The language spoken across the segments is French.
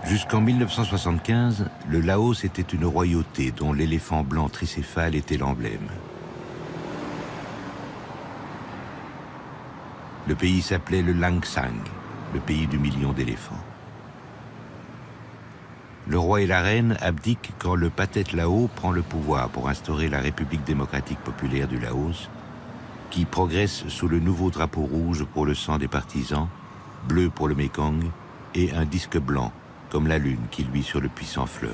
Jusqu'en 1975, le Laos était une royauté dont l'éléphant blanc tricéphale était l'emblème. Le pays s'appelait le Langsang, le pays du million d'éléphants. Le roi et la reine abdiquent quand le Pathet Lao prend le pouvoir pour instaurer la République démocratique populaire du Laos, qui progresse sous le nouveau drapeau rouge pour le sang des partisans, bleu pour le Mékong et un disque blanc, comme la lune qui luit sur le puissant fleuve.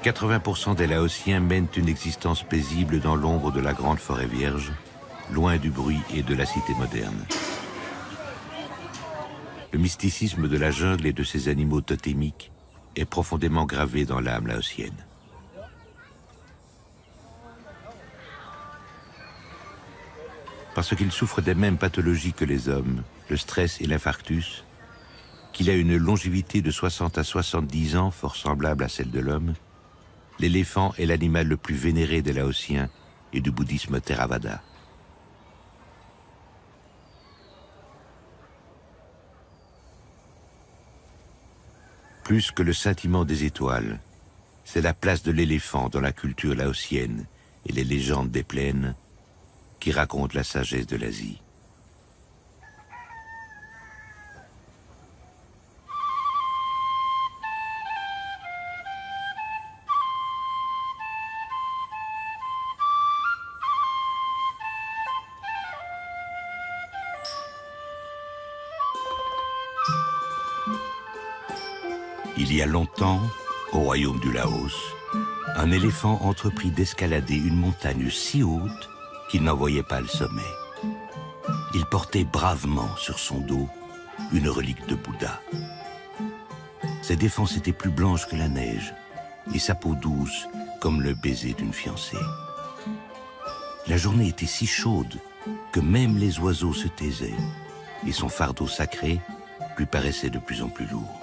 « 80% des Laotiens mènent une existence paisible dans l'ombre de la grande forêt vierge, loin du bruit et de la cité moderne. Le mysticisme de la jungle et de ses animaux totémiques est profondément gravé dans l'âme laotienne. Parce qu'il souffre des mêmes pathologies que les hommes, le stress et l'infarctus, qu'il a une longévité de 60 à 70 ans fort semblable à celle de l'homme, l'éléphant est l'animal le plus vénéré des Laotiens et du bouddhisme Theravada. Plus que le scintillement des étoiles, c'est la place de l'éléphant dans la culture laotienne et les légendes des plaines qui racontent la sagesse de l'Asie. Il y a longtemps, au royaume du Laos, un éléphant entreprit d'escalader une montagne si haute qu'il n'en voyait pas le sommet. Il portait bravement sur son dos une relique de Bouddha. Ses défenses étaient plus blanches que la neige et sa peau douce comme le baiser d'une fiancée. La journée était si chaude que même les oiseaux se taisaient et son fardeau sacré lui paraissait de plus en plus lourd.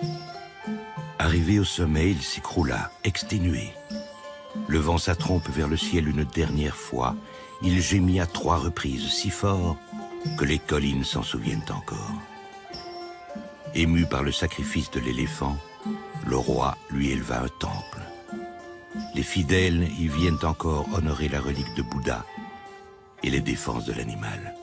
Arrivé au sommet, il s'écroula, exténué. Levant sa trompe vers le ciel une dernière fois, il gémit à 3 reprises si fort que les collines s'en souviennent encore. Ému par le sacrifice de l'éléphant, le roi lui éleva un temple. Les fidèles y viennent encore honorer la relique de Bouddha et les défenses de l'animal.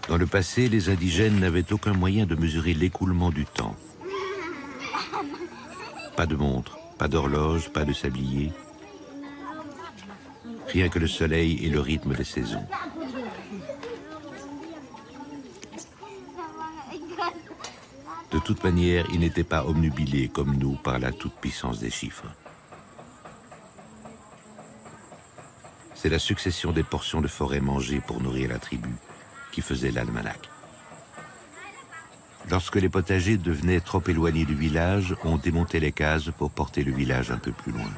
Dans le passé, les indigènes n'avaient aucun moyen de mesurer l'écoulement du temps. Pas de montre, pas d'horloge, pas de sablier. Rien que le soleil et le rythme des saisons. De toute manière, ils n'étaient pas obnubilés comme nous par la toute-puissance des chiffres. C'est la succession des portions de forêt mangées pour nourrir la tribu qui faisait l'almanach. Lorsque les potagers devenaient trop éloignés du village, on démontait les cases pour porter le village un peu plus loin.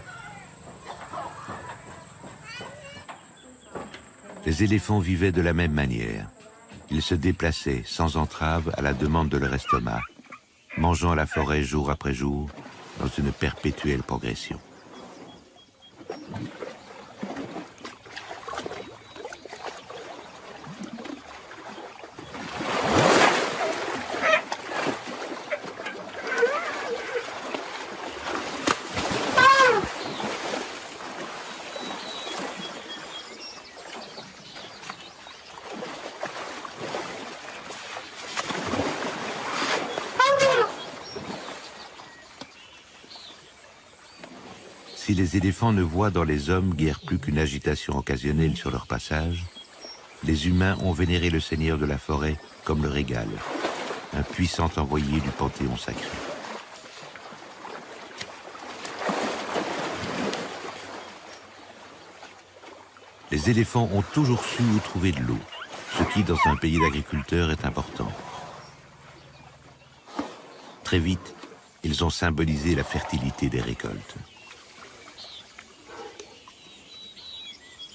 Les éléphants vivaient de la même manière. Ils se déplaçaient sans entrave à la demande de leur estomac, mangeant la forêt jour après jour dans une perpétuelle progression. Si les éléphants ne voient dans les hommes guère plus qu'une agitation occasionnelle sur leur passage, les humains ont vénéré le seigneur de la forêt comme le régal, un puissant envoyé du panthéon sacré. Les éléphants ont toujours su où trouver de l'eau, ce qui, dans un pays d'agriculteurs, est important. Très vite, ils ont symbolisé la fertilité des récoltes.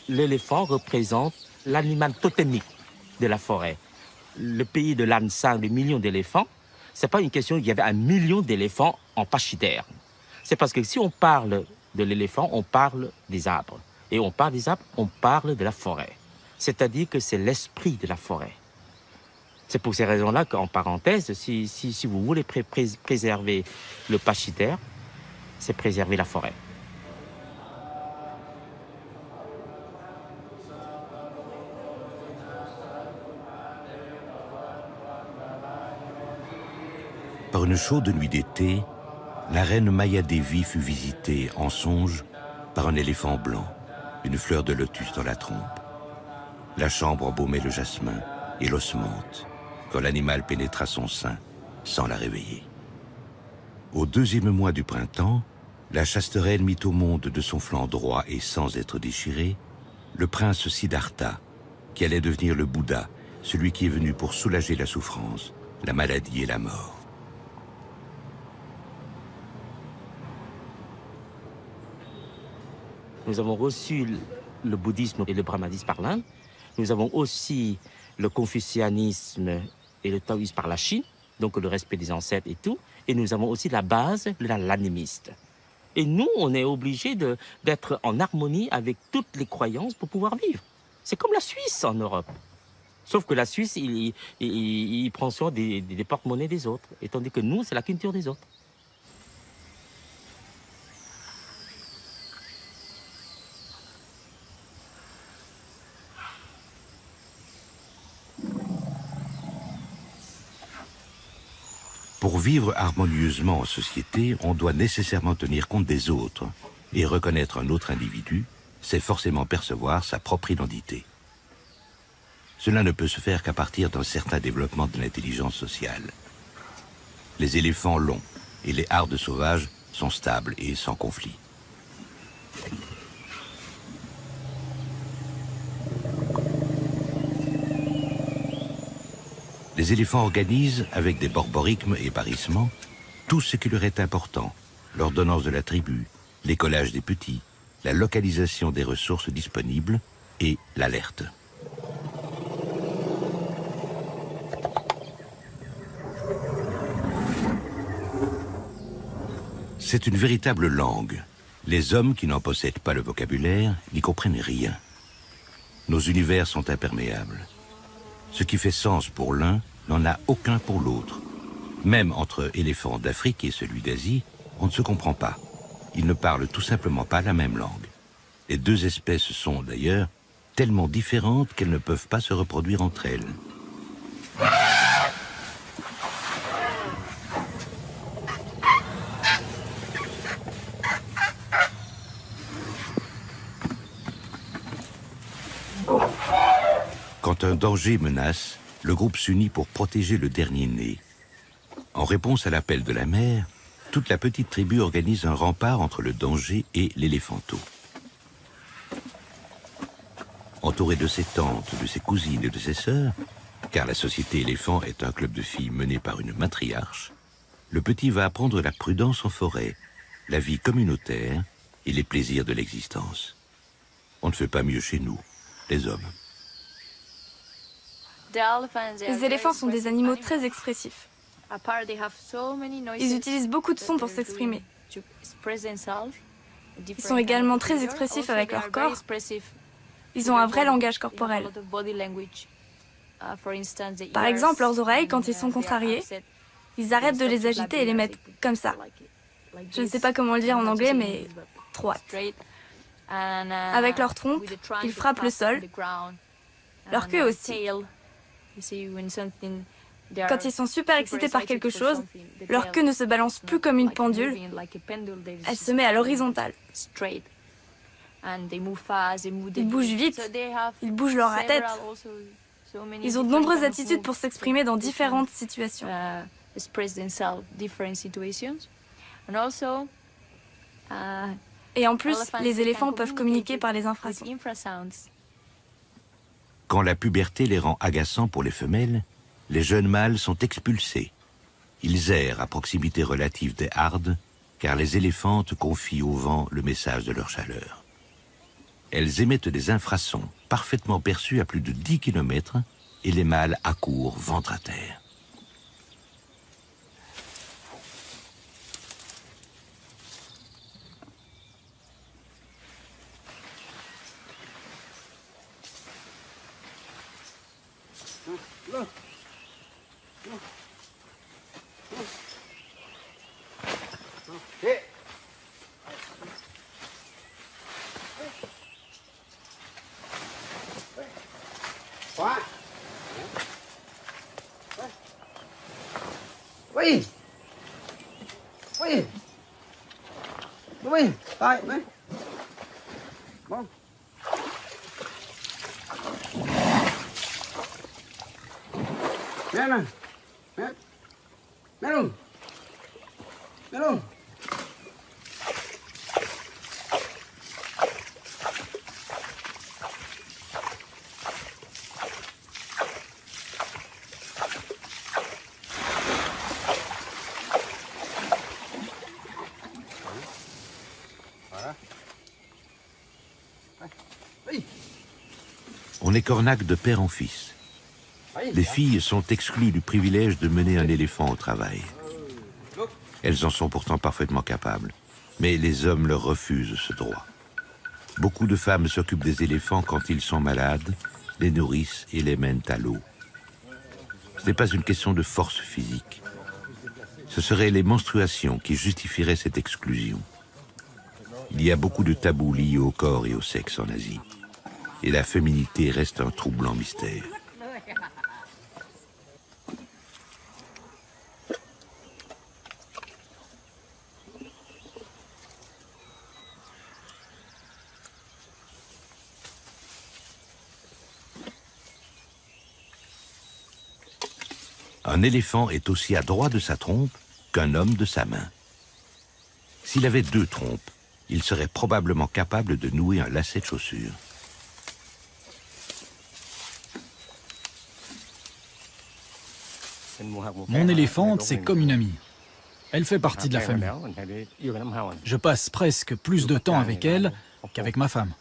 L'éléphant représente l'animal totémique de la forêt. Le pays de l'Ansang, des millions d'éléphants, ce n'est pas une question qu'il y avait 1 million d'éléphants en pachyderme. C'est parce que si on parle de l'éléphant, on parle des arbres. Et on parle des arbres, on parle de la forêt. C'est-à-dire que c'est l'esprit de la forêt. C'est pour ces raisons-là qu'en parenthèse, si vous voulez préserver le pachyderme, c'est préserver la forêt. Par une chaude nuit d'été, la reine Maya Devi fut visitée en songe par un éléphant blanc, une fleur de lotus dans la trompe. La chambre embaumait le jasmin et l'osmente quand l'animal pénétra son sein sans la réveiller. Au 2e mois du printemps, la chaste reine mit au monde de son flanc droit et sans être déchiré le prince Siddhartha, qui allait devenir le Bouddha, celui qui est venu pour soulager la souffrance, la maladie et la mort. Nous avons reçu le bouddhisme et le brahmanisme par l'Inde. Nous avons aussi le confucianisme et le taoïsme par la Chine, donc le respect des ancêtres et tout. Et nous avons aussi la base, l'animiste. Et nous, on est obligés d'être en harmonie avec toutes les croyances pour pouvoir vivre. C'est comme la Suisse en Europe. Sauf que la Suisse, il prend soin des porte-monnaies des autres, et tandis que nous, c'est la culture des autres. Pour vivre harmonieusement en société, on doit nécessairement tenir compte des autres. Et reconnaître un autre individu, c'est forcément percevoir sa propre identité. Cela ne peut se faire qu'à partir d'un certain développement de l'intelligence sociale. Les éléphants l'ont, et les hardes sauvages sont stables et sans conflit. Les éléphants organisent, avec des borborigmes et parissements, tout ce qui leur est important, l'ordonnance de la tribu, l'écolage des petits, la localisation des ressources disponibles et l'alerte. C'est une véritable langue. Les hommes qui n'en possèdent pas le vocabulaire n'y comprennent rien. Nos univers sont imperméables. Ce qui fait sens pour l'un n'en a aucun pour l'autre. Même entre éléphants d'Afrique et celui d'Asie, on ne se comprend pas. Ils ne parlent tout simplement pas la même langue. Les deux espèces sont d'ailleurs tellement différentes qu'elles ne peuvent pas se reproduire entre elles. Quand un danger menace, le groupe s'unit pour protéger le dernier né. En réponse à l'appel de la mère, toute la petite tribu organise un rempart entre le danger et l'éléphanto. Entouré de ses tantes, de ses cousines et de ses sœurs, car la société éléphant est un club de filles mené par une matriarche, le petit va apprendre la prudence en forêt, la vie communautaire et les plaisirs de l'existence. On ne fait pas mieux chez nous, les hommes. Les éléphants sont des animaux très expressifs. Ils utilisent beaucoup de sons pour s'exprimer. Ils sont également très expressifs avec leur corps. Ils ont un vrai langage corporel. Par exemple, leurs oreilles, quand ils sont contrariés, ils arrêtent de les agiter et les mettent comme ça. Je ne sais pas comment le dire en anglais, mais droite. Avec leur trompe, ils frappent le sol. Leur queue aussi. Quand ils sont super excités par quelque chose, leur queue ne se balance plus comme une pendule, elle se met à l'horizontale. Ils bougent vite, ils bougent leur tête. Ils ont de nombreuses attitudes pour s'exprimer dans différentes situations. Et en plus, les éléphants peuvent communiquer par les infrasons. Quand la puberté les rend agaçants pour les femelles, les jeunes mâles sont expulsés. Ils errent à proximité relative des hardes, car les éléphantes confient au vent le message de leur chaleur. Elles émettent des infrasons parfaitement perçus à plus de 10 km et les mâles accourent ventre à terre. Oui. Oui. Oui. Tại mấy. Bon. Mẹ này. Mẹ. Mẹ luôn. Mẹ luôn. On est cornac de père en fils. Les filles sont exclues du privilège de mener un éléphant au travail. Elles en sont pourtant parfaitement capables, mais les hommes leur refusent ce droit. Beaucoup de femmes s'occupent des éléphants quand ils sont malades, les nourrissent et les mènent à l'eau. Ce n'est pas une question de force physique. Ce seraient les menstruations qui justifieraient cette exclusion. Il y a beaucoup de tabous liés au corps et au sexe en Asie. Et la féminité reste un troublant mystère. Un éléphant est aussi adroit de sa trompe qu'un homme de sa main. S'il avait 2 trompes, il serait probablement capable de nouer un lacet de chaussure. Mon éléphante, c'est comme une amie. Elle fait partie de la famille. Je passe presque plus de temps avec elle qu'avec ma femme.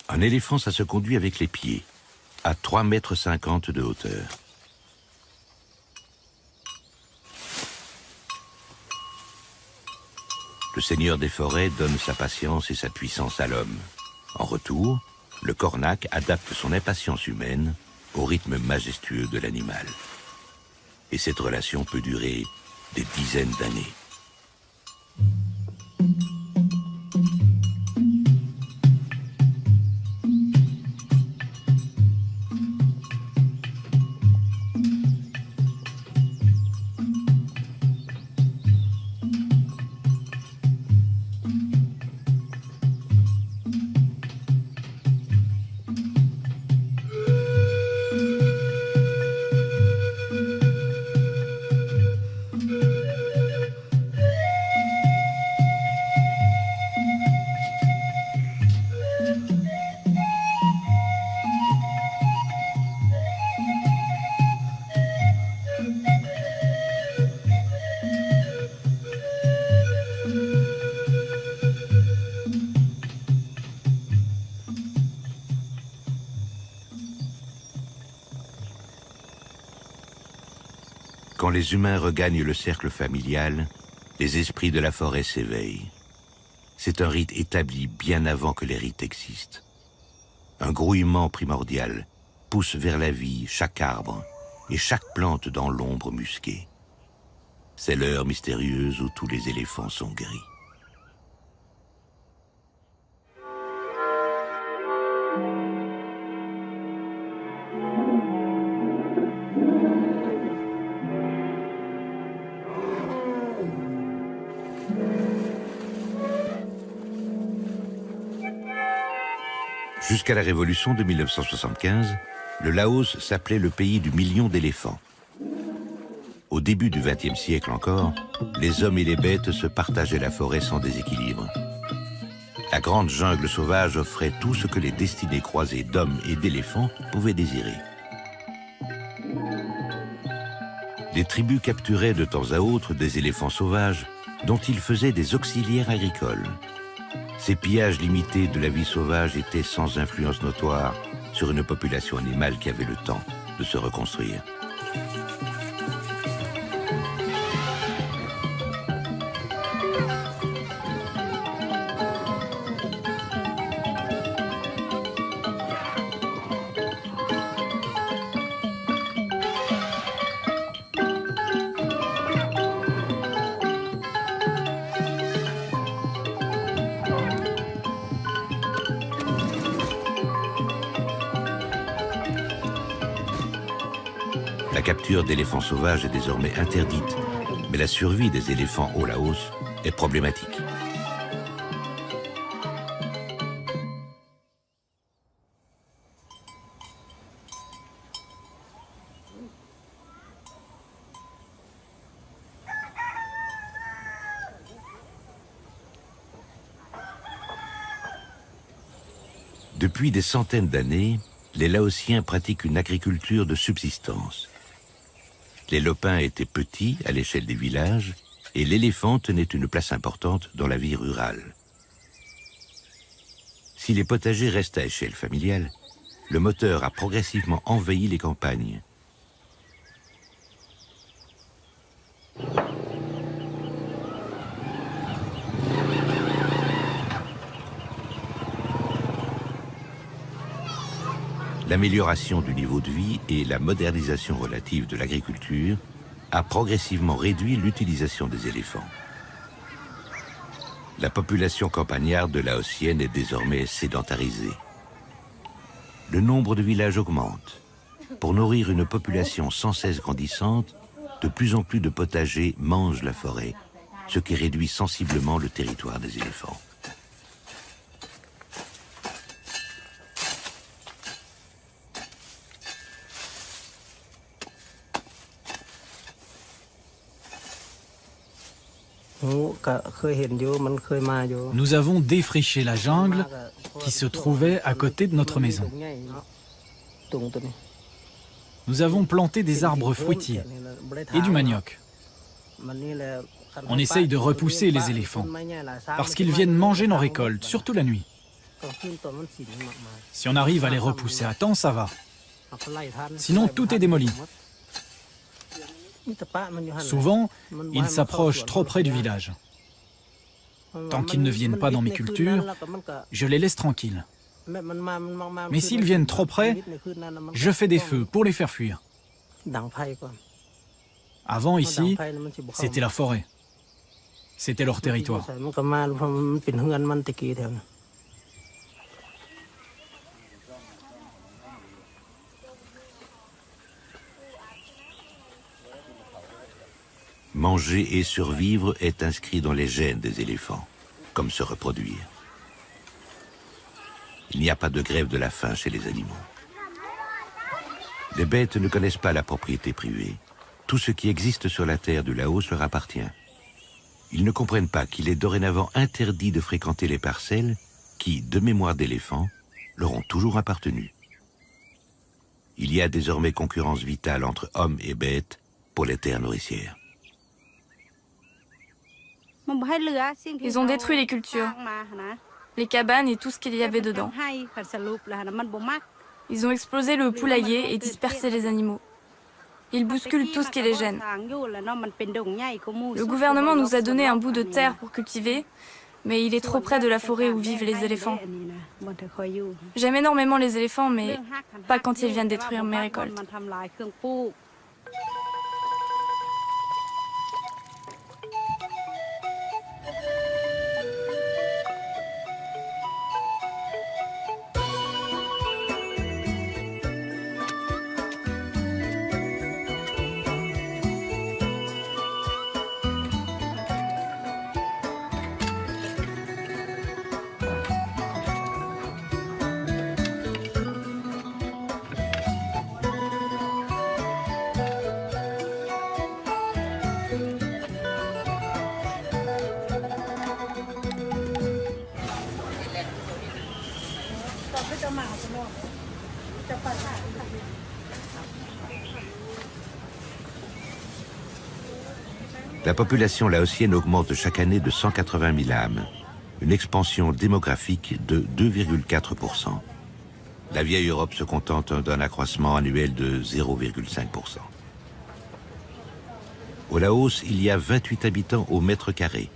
Un éléphant, ça se conduit avec les pieds, à 3,50 m de hauteur. Le seigneur des forêts donne sa patience et sa puissance à l'homme. En retour, le cornac adapte son impatience humaine au rythme majestueux de l'animal. Et cette relation peut durer des dizaines d'années. Quand les humains regagnent le cercle familial, Les esprits de la forêt s'éveillent. C'est un rite établi bien avant que les rites existent. Un grouillement primordial pousse vers la vie chaque arbre et chaque plante dans l'ombre musquée. C'est l'heure mystérieuse où tous les éléphants sont gris. Jusqu'à la révolution de 1975, le Laos s'appelait le pays du million d'éléphants. Au début du XXe siècle encore, les hommes et les bêtes se partageaient la forêt sans déséquilibre. La grande jungle sauvage offrait tout ce que les destinées croisées d'hommes et d'éléphants pouvaient désirer. Les tribus capturaient de temps à autre des éléphants sauvages dont ils faisaient des auxiliaires agricoles. Ces pillages limités de la vie sauvage étaient sans influence notoire sur une population animale qui avait le temps de se reconstruire. La capture d'éléphants sauvages est désormais interdite, mais la survie des éléphants au Laos est problématique. Depuis des centaines d'années, les Laotiens pratiquent une agriculture de subsistance. Les lopins étaient petits à l'échelle des villages et l'éléphant tenait une place importante dans la vie rurale. Si les potagers restent à échelle familiale, le moteur a progressivement envahi les campagnes. L'amélioration du niveau de vie et la modernisation relative de l'agriculture a progressivement réduit l'utilisation des éléphants. La population campagnarde laotienne est désormais sédentarisée. Le nombre de villages augmente. Pour nourrir une population sans cesse grandissante, de plus en plus de potagers mangent la forêt, ce qui réduit sensiblement le territoire des éléphants. Nous avons défriché la jungle qui se trouvait à côté de notre maison. Nous avons planté des arbres fruitiers et du manioc. On essaye de repousser les éléphants parce qu'ils viennent manger nos récoltes, surtout la nuit. Si on arrive à les repousser à temps, ça va. Sinon, tout est démoli. Souvent, ils s'approchent trop près du village. Tant qu'ils ne viennent pas dans mes cultures, je les laisse tranquilles. Mais s'ils viennent trop près, je fais des feux pour les faire fuir. Avant, ici, c'était la forêt. C'était leur territoire. Manger et survivre est inscrit dans les gènes des éléphants, comme se reproduire. Il n'y a pas de grève de la faim chez les animaux. Les bêtes ne connaissent pas la propriété privée. Tout ce qui existe sur la terre du Laos leur appartient. Ils ne comprennent pas qu'il est dorénavant interdit de fréquenter les parcelles qui, de mémoire d'éléphants, leur ont toujours appartenu. Il y a désormais concurrence vitale entre hommes et bêtes pour les terres nourricières. Ils ont détruit les cultures, les cabanes et tout ce qu'il y avait dedans. Ils ont explosé le poulailler et dispersé les animaux. Ils bousculent tout ce qui les gêne. Le gouvernement nous a donné un bout de terre pour cultiver, mais il est trop près de la forêt où vivent les éléphants. J'aime énormément les éléphants, mais pas quand ils viennent détruire mes récoltes. La population laotienne augmente chaque année de 180 000 âmes, une expansion démographique de 2,4%. La vieille Europe se contente d'un accroissement annuel de 0,5%. Au Laos, il y a 28 habitants au mètre carré.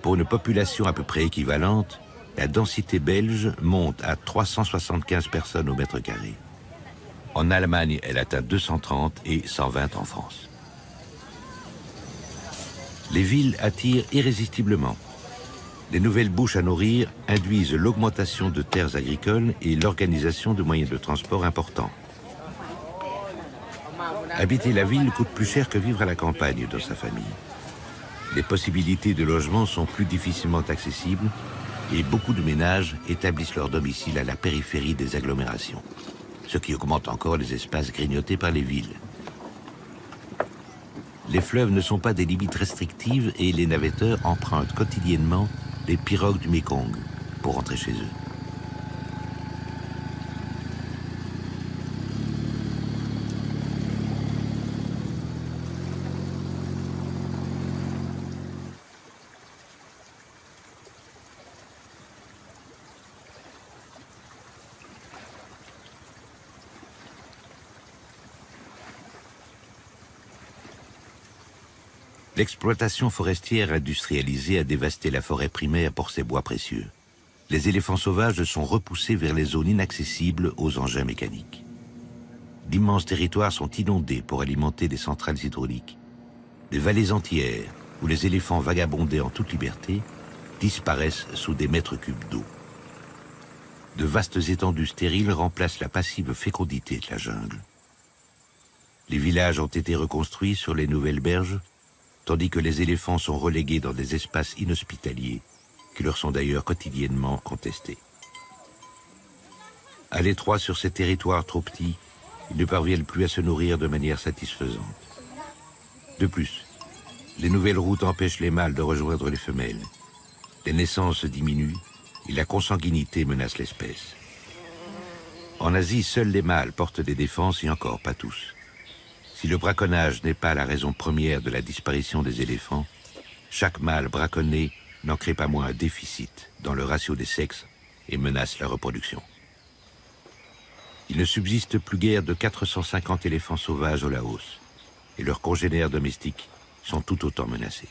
Pour une population à peu près équivalente, la densité belge monte à 375 personnes au mètre carré. En Allemagne, elle atteint 230 et 120 en France. Les villes attirent irrésistiblement. Les nouvelles bouches à nourrir induisent l'augmentation de terres agricoles et l'organisation de moyens de transport importants. Habiter la ville coûte plus cher que vivre à la campagne dans sa famille. Les possibilités de logement sont plus difficilement accessibles et beaucoup de ménages établissent leur domicile à la périphérie des agglomérations, ce qui augmente encore les espaces grignotés par les villes. Les fleuves ne sont pas des limites restrictives et les navetteurs empruntent quotidiennement les pirogues du Mékong pour rentrer chez eux. L'exploitation forestière industrialisée a dévasté la forêt primaire pour ses bois précieux. Les éléphants sauvages sont repoussés vers les zones inaccessibles aux engins mécaniques. D'immenses territoires sont inondés pour alimenter des centrales hydrauliques. Des vallées entières, où les éléphants vagabondaient en toute liberté, disparaissent sous des mètres cubes d'eau. De vastes étendues stériles remplacent la passive fécondité de la jungle. Les villages ont été reconstruits sur les nouvelles berges, tandis que les éléphants sont relégués dans des espaces inhospitaliers, qui leur sont d'ailleurs quotidiennement contestés. À l'étroit sur ces territoires trop petits, ils ne parviennent plus à se nourrir de manière satisfaisante. De plus, les nouvelles routes empêchent les mâles de rejoindre les femelles. Les naissances diminuent et la consanguinité menace l'espèce. En Asie, seuls les mâles portent des défenses et encore pas tous. Si le braconnage n'est pas la raison première de la disparition des éléphants, chaque mâle braconné n'en crée pas moins un déficit dans le ratio des sexes et menace la reproduction. Il ne subsiste plus guère de 450 éléphants sauvages au Laos, et leurs congénères domestiques sont tout autant menacés.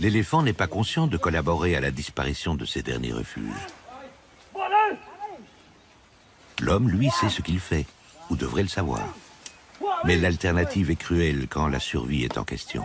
L'éléphant n'est pas conscient de collaborer à la disparition de ces derniers refuges. L'homme, lui, sait ce qu'il fait, ou devrait le savoir. Mais l'alternative est cruelle quand la survie est en question.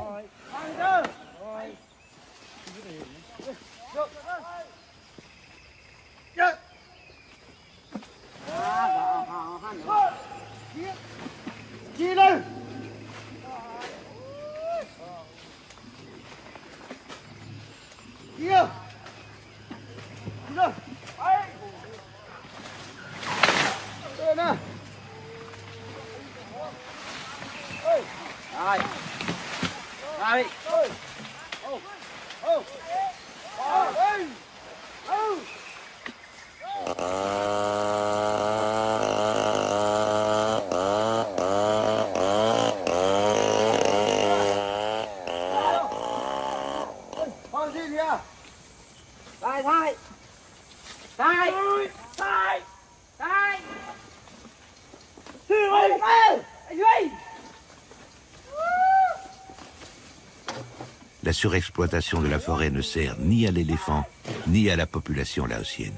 La surexploitation de la forêt ne sert ni à l'éléphant, ni à la population laotienne.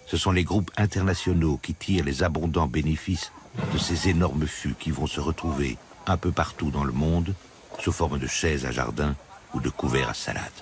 Ce sont les groupes internationaux qui tirent les abondants bénéfices de ces énormes fûts qui vont se retrouver un peu partout dans le monde, sous forme de chaises à jardin ou de couverts à salade.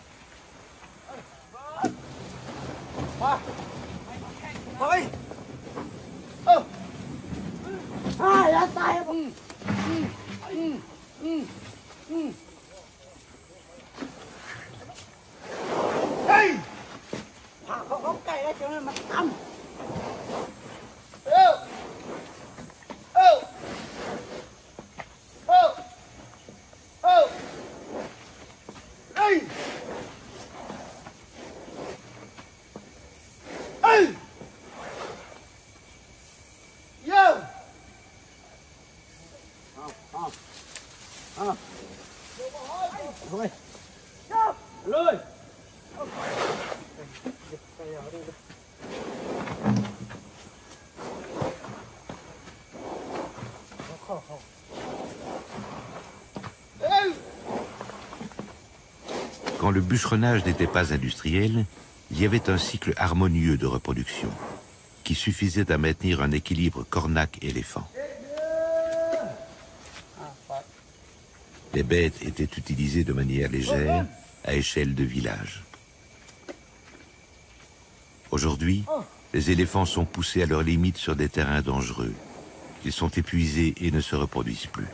Quand le bûcheronnage n'était pas industriel, il y avait un cycle harmonieux de reproduction qui suffisait à maintenir un équilibre cornac-éléphant. Les bêtes étaient utilisées de manière légère, à échelle de village. Aujourd'hui, les éléphants sont poussés à leurs limites sur des terrains dangereux. Ils sont épuisés et ne se reproduisent plus.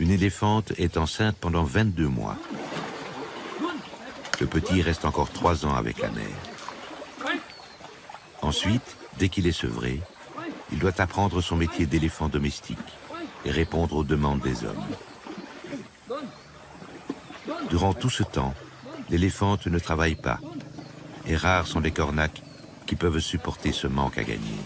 Une éléphante est enceinte pendant 22 mois. Le petit reste encore 3 ans avec la mère. Ensuite, dès qu'il est sevré, il doit apprendre son métier d'éléphant domestique et répondre aux demandes des hommes. Durant tout ce temps, l'éléphante ne travaille pas, et rares sont les cornacs qui peuvent supporter ce manque à gagner.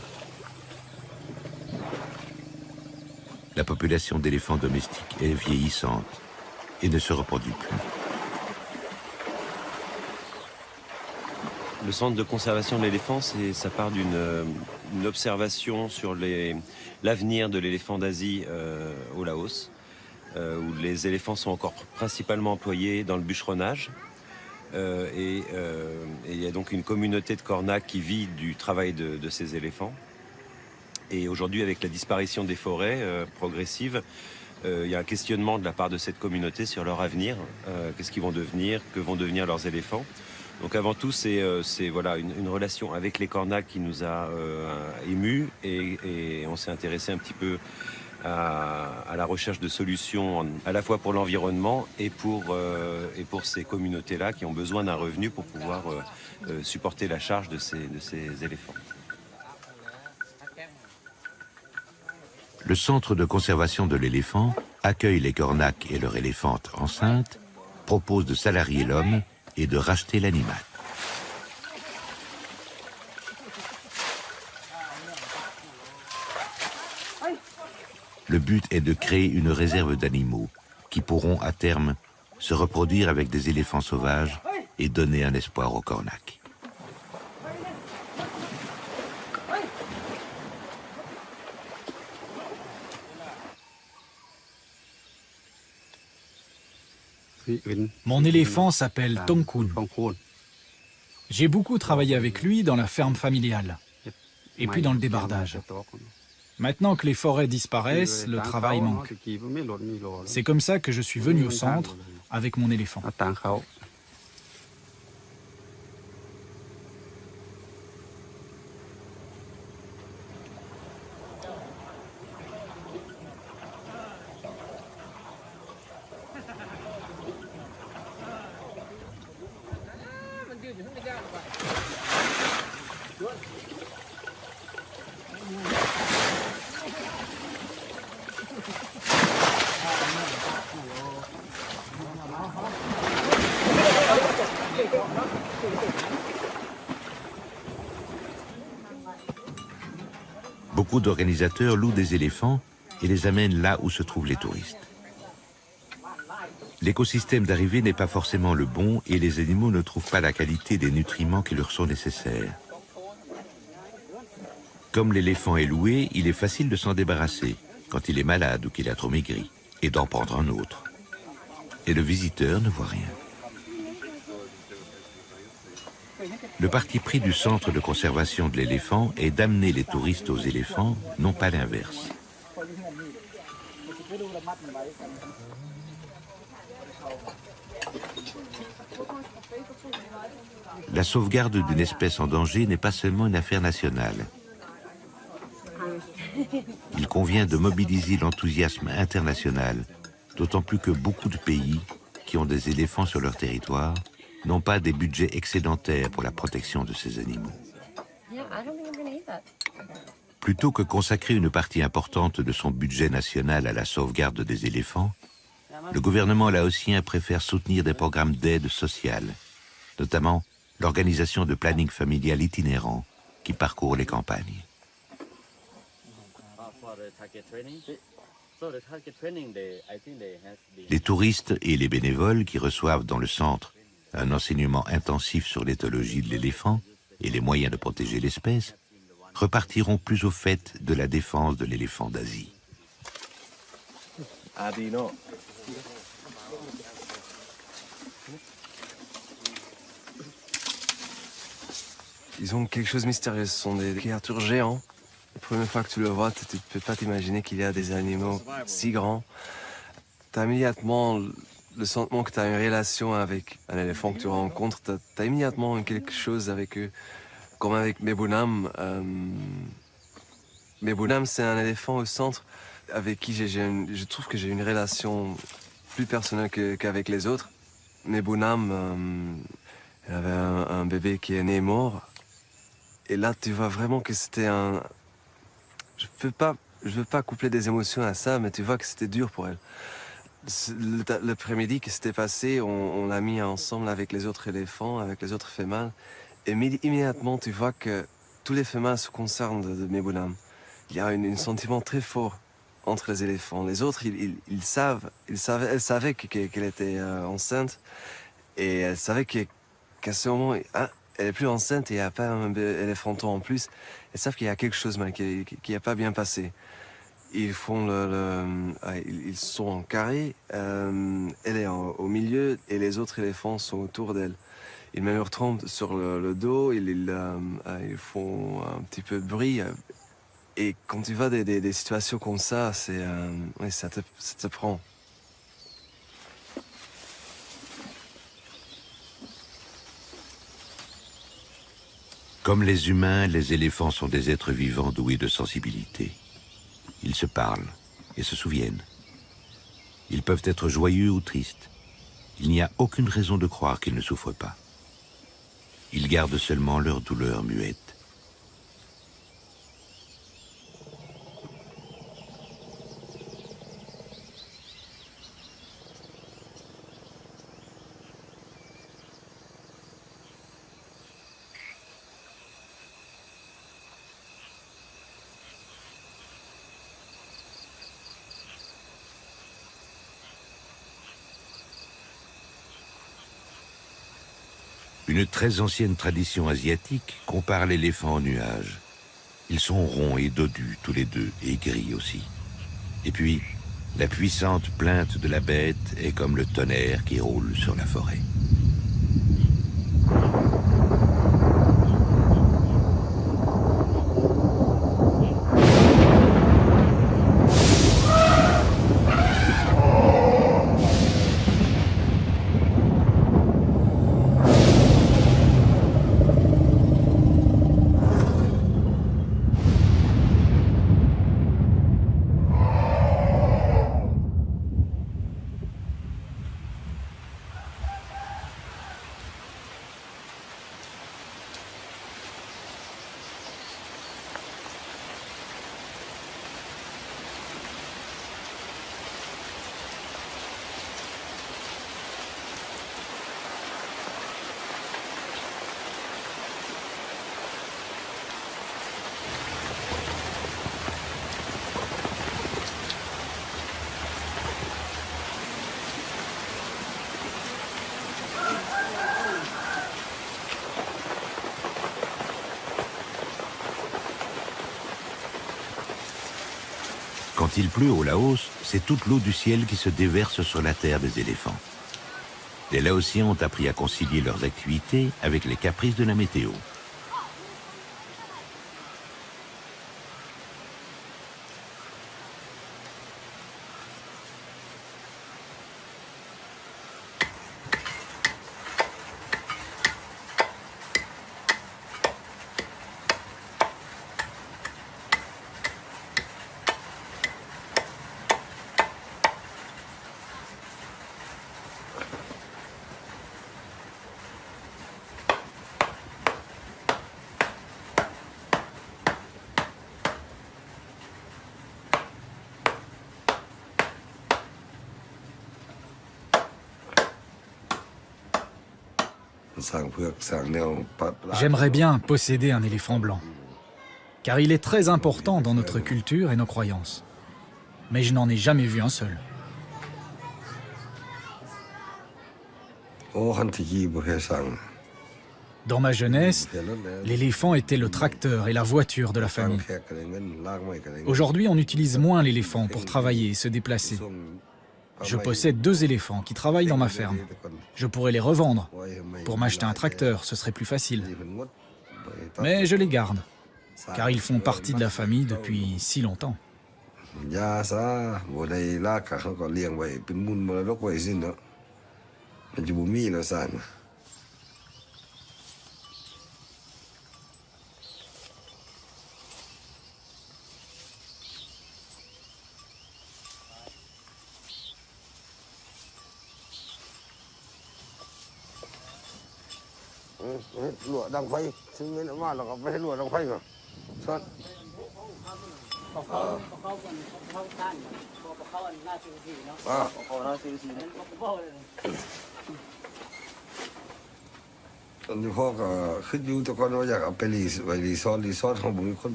La population d'éléphants domestiques est vieillissante et ne se reproduit plus. Le centre de conservation de l'éléphant, ça part d'une observation sur l'avenir de l'éléphant d'Asie au Laos, où les éléphants sont encore principalement employés dans le bûcheronnage. Et il y a donc une communauté de Kornak qui vit du travail de ces éléphants. Et aujourd'hui, avec la disparition des forêts progressive, il y a un questionnement de la part de cette communauté sur leur avenir. Qu'est-ce qu'ils vont devenir, que vont devenir leurs éléphants. Donc avant tout, c'est voilà, une relation avec les Kornak qui nous a émus et on s'est intéressé un petit peu à la recherche de solutions à la fois pour l'environnement et pour ces communautés-là qui ont besoin d'un revenu pour pouvoir supporter la charge de ces éléphants. Le centre de conservation de l'éléphant accueille les Kornak et leur éléphante enceinte, propose de salarier l'homme et de racheter l'animal. Le but est de créer une réserve d'animaux qui pourront à terme se reproduire avec des éléphants sauvages et donner un espoir aux Kornak. Mon éléphant s'appelle Tongkun. J'ai beaucoup travaillé avec lui dans la ferme familiale et puis dans le débardage. Maintenant que les forêts disparaissent, le travail manque. C'est comme ça que je suis venu au centre avec mon éléphant. Beaucoup d'organisateurs louent des éléphants et les amènent là où se trouvent les touristes. L'écosystème d'arrivée n'est pas forcément le bon et les animaux ne trouvent pas la qualité des nutriments qui leur sont nécessaires. Comme l'éléphant est loué, il est facile de s'en débarrasser quand il est malade ou qu'il a trop maigri et d'en prendre un autre. Et le visiteur ne voit rien. Le parti pris du centre de conservation de l'éléphant est d'amener les touristes aux éléphants, non pas l'inverse. La sauvegarde d'une espèce en danger n'est pas seulement une affaire nationale. Il convient de mobiliser l'enthousiasme international, d'autant plus que beaucoup de pays qui ont des éléphants sur leur territoire n'ont pas des budgets excédentaires pour la protection de ces animaux. Plutôt que consacrer une partie importante de son budget national à la sauvegarde des éléphants, le gouvernement laotien préfère soutenir des programmes d'aide sociale, notamment l'organisation de planning familial itinérant qui parcourt les campagnes. Les touristes et les bénévoles qui reçoivent dans le centre un enseignement intensif sur l'éthologie de l'éléphant et les moyens de protéger l'espèce, repartiront plus au fait de la défense de l'éléphant d'Asie. Ils ont quelque chose de mystérieux, ce sont des créatures géantes. La première fois que tu le vois, tu ne peux pas t'imaginer qu'il y a des animaux si grands. Tu as immédiatement le sentiment que tu as une relation avec un éléphant que tu rencontres, tu as immédiatement quelque chose avec eux. Comme avec Mebunam. Mebunam, c'est un éléphant au centre avec qui je trouve que j'ai une relation plus personnelle qu'avec les autres. Mebunam, elle avait un bébé qui est né mort. Et là, tu vois vraiment que c'était un... Je veux pas coupler des émotions à ça, mais tu vois que c'était dur pour elle. L'après-midi qui s'était passé, on l'a mis ensemble avec les autres éléphants, avec les autres femelles. Et immédiatement, tu vois que tous les femelles se concernent de Mebunam. Il y a un sentiment très fort entre les éléphants. Les autres, ils elle savait qu'elle était enceinte et elle savait qu'à ce moment, elle est plus enceinte et il n'y a pas un éléphanton en plus. Elles savent qu'il y a quelque chose qui n'a pas bien passé. Ils font ils sont en carré, elle est au milieu et les autres éléphants sont autour d'elle. Ils mettent leur trompe sur le dos, ils font un petit peu de bruit. Et quand tu vois des situations comme ça, ça te prend. Comme les humains, les éléphants sont des êtres vivants doués de sensibilité. Ils se parlent et se souviennent. Ils peuvent être joyeux ou tristes. Il n'y a aucune raison de croire qu'ils ne souffrent pas. Ils gardent seulement leur douleur muette. Une très ancienne tradition asiatique compare l'éléphant au nuage. Ils sont ronds et dodus tous les deux, et gris aussi. Et puis, la puissante plainte de la bête est comme le tonnerre qui roule sur la forêt. Quand il pleut au Laos, c'est toute l'eau du ciel qui se déverse sur la terre des éléphants. Les Laotiens ont appris à concilier leurs activités avec les caprices de la météo. J'aimerais bien posséder un éléphant blanc, car il est très important dans notre culture et nos croyances. Mais je n'en ai jamais vu un seul. Dans ma jeunesse, l'éléphant était le tracteur et la voiture de la famille. Aujourd'hui, on utilise moins l'éléphant pour travailler et se déplacer. Je possède 2 éléphants qui travaillent dans ma ferme. Je pourrais les revendre. Pour m'acheter un tracteur, ce serait plus facile. Mais je les garde, car ils font partie de la famille depuis si longtemps.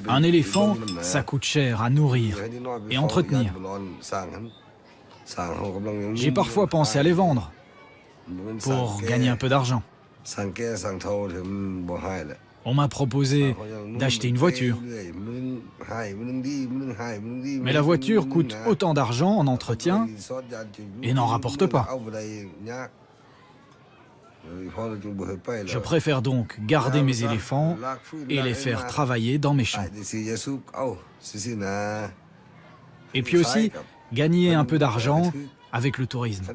Un éléphant, ça coûte cher à nourrir et entretenir. J'ai parfois pensé à les vendre pour gagner un peu d'argent. On m'a proposé d'acheter une voiture. Mais la voiture coûte autant d'argent en entretien et n'en rapporte pas. Je préfère donc garder mes éléphants et les faire travailler dans mes champs. Et puis aussi, gagner un peu d'argent avec le tourisme.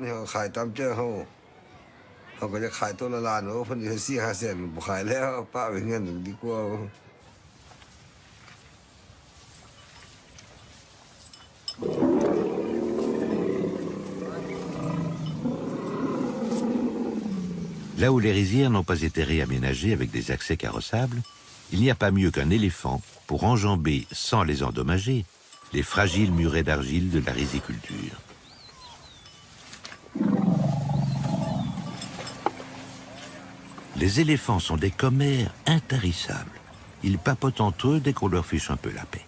Là où les rizières n'ont pas été réaménagées avec des accès carrossables, il n'y a pas mieux qu'un éléphant pour enjamber, sans les endommager, les fragiles murets d'argile de la riziculture. Les éléphants sont des commères intarissables. Ils papotent entre eux dès qu'on leur fiche un peu la paix.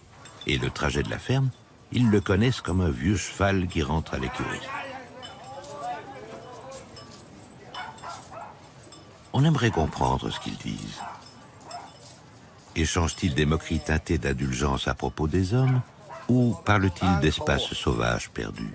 Et le trajet de la ferme, ils le connaissent comme un vieux cheval qui rentre à l'écurie. On aimerait comprendre ce qu'ils disent. Échangent-ils des moqueries teintées d'indulgence à propos des hommes ou parlent-ils d'espaces sauvages perdus?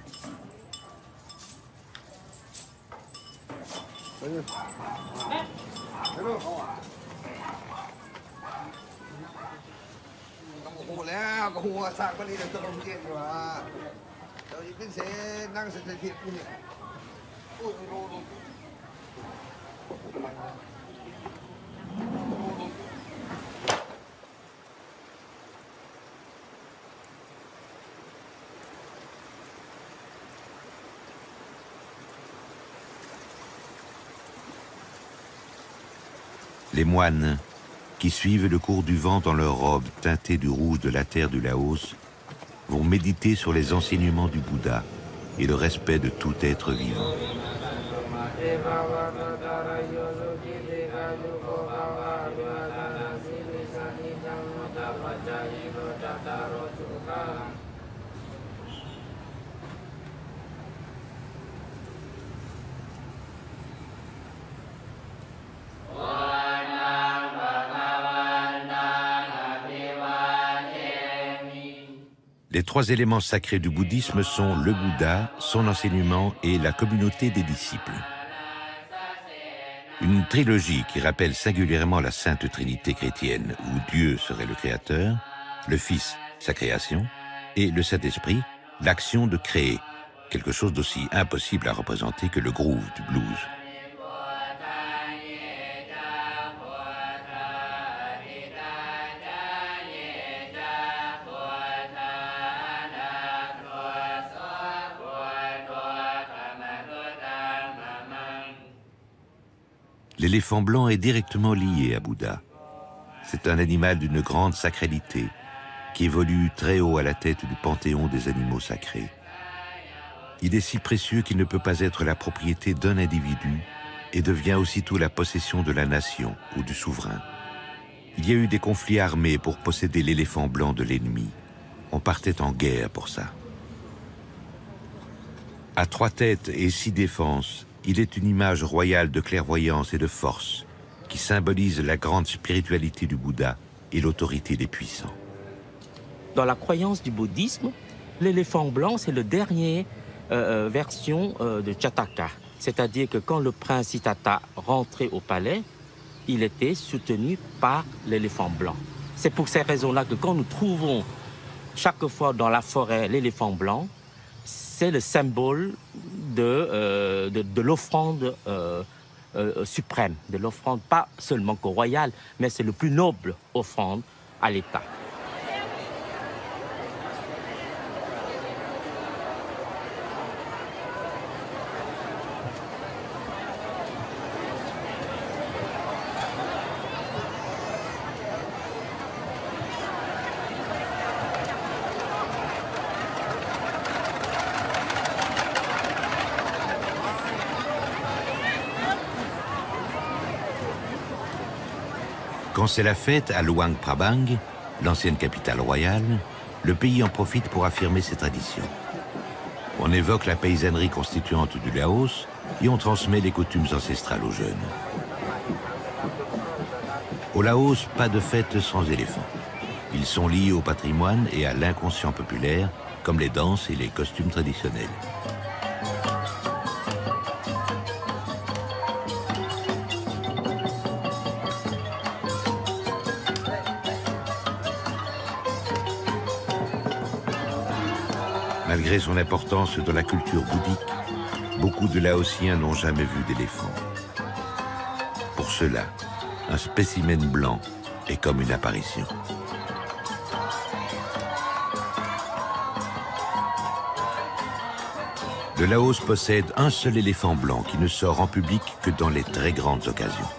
Les moines, qui suivent le cours du vent dans leurs robes teintées du rouge de la terre du Laos, vont méditer sur les enseignements du Bouddha et le respect de tout être vivant. Les trois éléments sacrés du bouddhisme sont le Bouddha, son enseignement et la communauté des disciples. Une trilogie qui rappelle singulièrement la Sainte Trinité chrétienne, où Dieu serait le Créateur, le Fils, sa création, et le Saint-Esprit, l'action de créer, quelque chose d'aussi impossible à représenter que le groove du blues. L'éléphant blanc est directement lié à Bouddha. C'est un animal d'une grande sacralité qui évolue très haut à la tête du panthéon des animaux sacrés. Il est si précieux qu'il ne peut pas être la propriété d'un individu et devient aussitôt la possession de la nation ou du souverain. Il y a eu des conflits armés pour posséder l'éléphant blanc de l'ennemi. On partait en guerre pour ça. À 3 têtes et 6 défenses, il est une image royale de clairvoyance et de force qui symbolise la grande spiritualité du Bouddha et l'autorité des puissants. Dans la croyance du bouddhisme, l'éléphant blanc, c'est le dernier version de Jataka. C'est-à-dire que quand le prince Siddhartha rentrait au palais, il était soutenu par l'éléphant blanc. C'est pour ces raisons-là que quand nous trouvons chaque fois dans la forêt l'éléphant blanc, c'est le symbole de l'offrande suprême, de l'offrande pas seulement qu'au royal, mais c'est le plus noble offrande à l'État. Quand c'est la fête à Luang Prabang, l'ancienne capitale royale, le pays en profite pour affirmer ses traditions. On évoque la paysannerie constituante du Laos et on transmet les coutumes ancestrales aux jeunes. Au Laos, pas de fête sans éléphants. Ils sont liés au patrimoine et à l'inconscient populaire, comme les danses et les costumes traditionnels. Malgré son importance dans la culture bouddhique, beaucoup de Laotiens n'ont jamais vu d'éléphant. Pour cela, un spécimen blanc est comme une apparition. Le Laos possède un seul éléphant blanc qui ne sort en public que dans les très grandes occasions.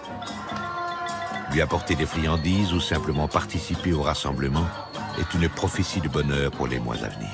Lui apporter des friandises ou simplement participer au rassemblement est une prophétie de bonheur pour les mois à venir.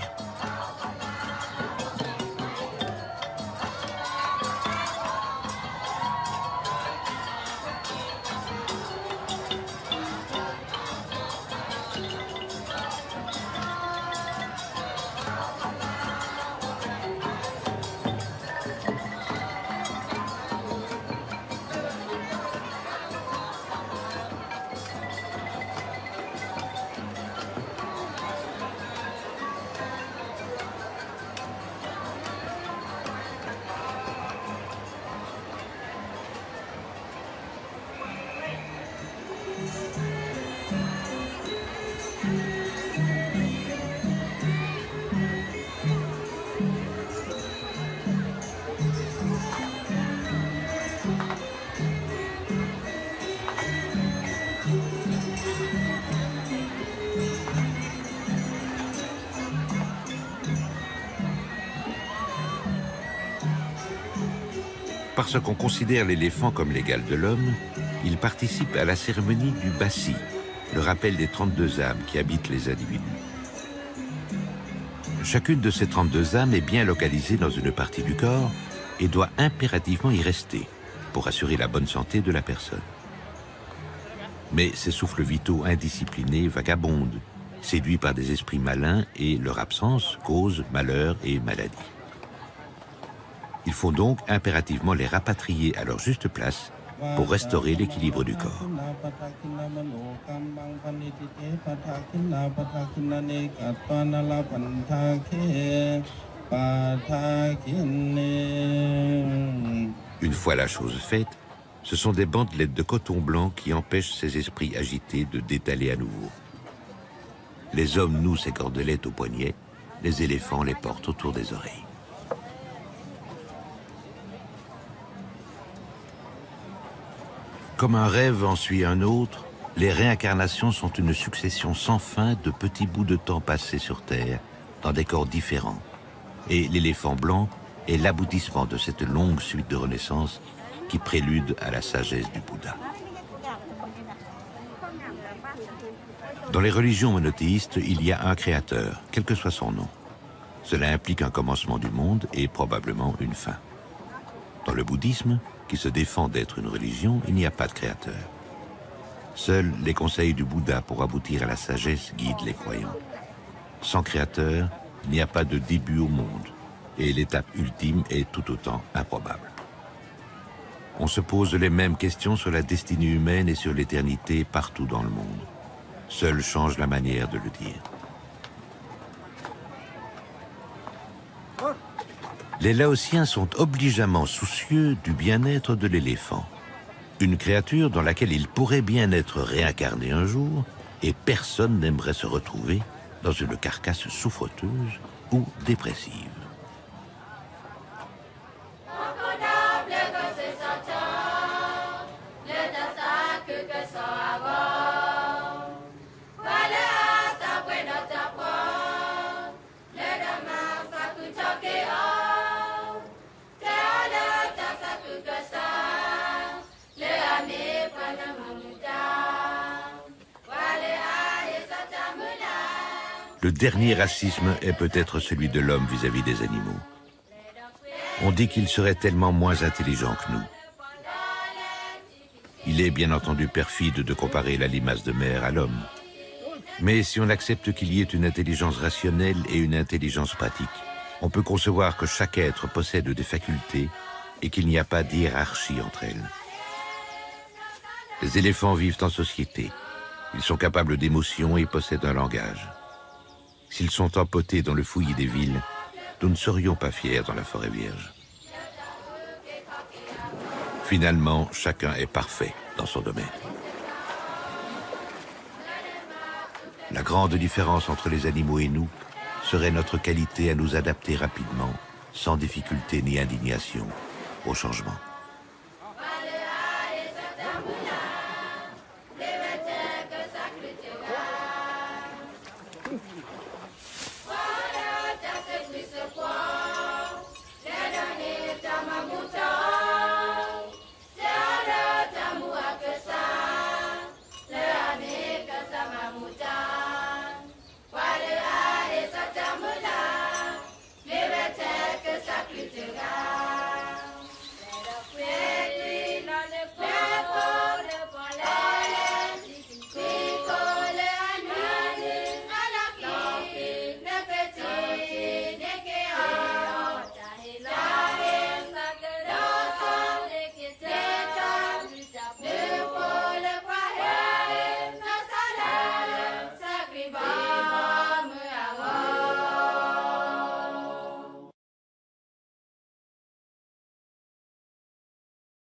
Parce qu'on considère l'éléphant comme l'égal de l'homme, il participe à la cérémonie du Bassi, le rappel des 32 âmes qui habitent les individus. Chacune de ces 32 âmes est bien localisée dans une partie du corps et doit impérativement y rester pour assurer la bonne santé de la personne. Mais ces souffles vitaux indisciplinés vagabondent, séduits par des esprits malins et leur absence cause malheur et maladie. Il faut donc impérativement les rapatrier à leur juste place pour restaurer l'équilibre du corps. Une fois la chose faite, ce sont des bandelettes de coton blanc qui empêchent ces esprits agités de détaler à nouveau. Les hommes nouent ces cordelettes au poignet, les éléphants les portent autour des oreilles. Comme un rêve en suit un autre, les réincarnations sont une succession sans fin de petits bouts de temps passés sur Terre, dans des corps différents. Et l'éléphant blanc est l'aboutissement de cette longue suite de renaissances qui prélude à la sagesse du Bouddha. Dans les religions monothéistes, il y a un créateur, quel que soit son nom. Cela implique un commencement du monde et probablement une fin. Dans le bouddhisme, qui se défend d'être une religion, il n'y a pas de créateur. Seuls les conseils du Bouddha pour aboutir à la sagesse guident les croyants. Sans créateur, il n'y a pas de début au monde, et l'étape ultime est tout autant improbable. On se pose les mêmes questions sur la destinée humaine et sur l'éternité partout dans le monde. Seul change la manière de le dire. Les Laotiens sont obligeamment soucieux du bien-être de l'éléphant, une créature dans laquelle il pourrait bien être réincarné un jour, et personne n'aimerait se retrouver dans une carcasse souffreteuse ou dépressive. Le dernier racisme est peut-être celui de l'homme vis-à-vis des animaux. On dit qu'ils seraient tellement moins intelligents que nous. Il est bien entendu perfide de comparer la limace de mer à l'homme. Mais si on accepte qu'il y ait une intelligence rationnelle et une intelligence pratique, on peut concevoir que chaque être possède des facultés et qu'il n'y a pas d'hiérarchie entre elles. Les éléphants vivent en société. Ils sont capables d'émotions et possèdent un langage. S'ils sont empotés dans le fouillis des villes, nous ne serions pas fiers dans la forêt vierge. Finalement, chacun est parfait dans son domaine. La grande différence entre les animaux et nous serait notre qualité à nous adapter rapidement, sans difficulté ni indignation, au changement.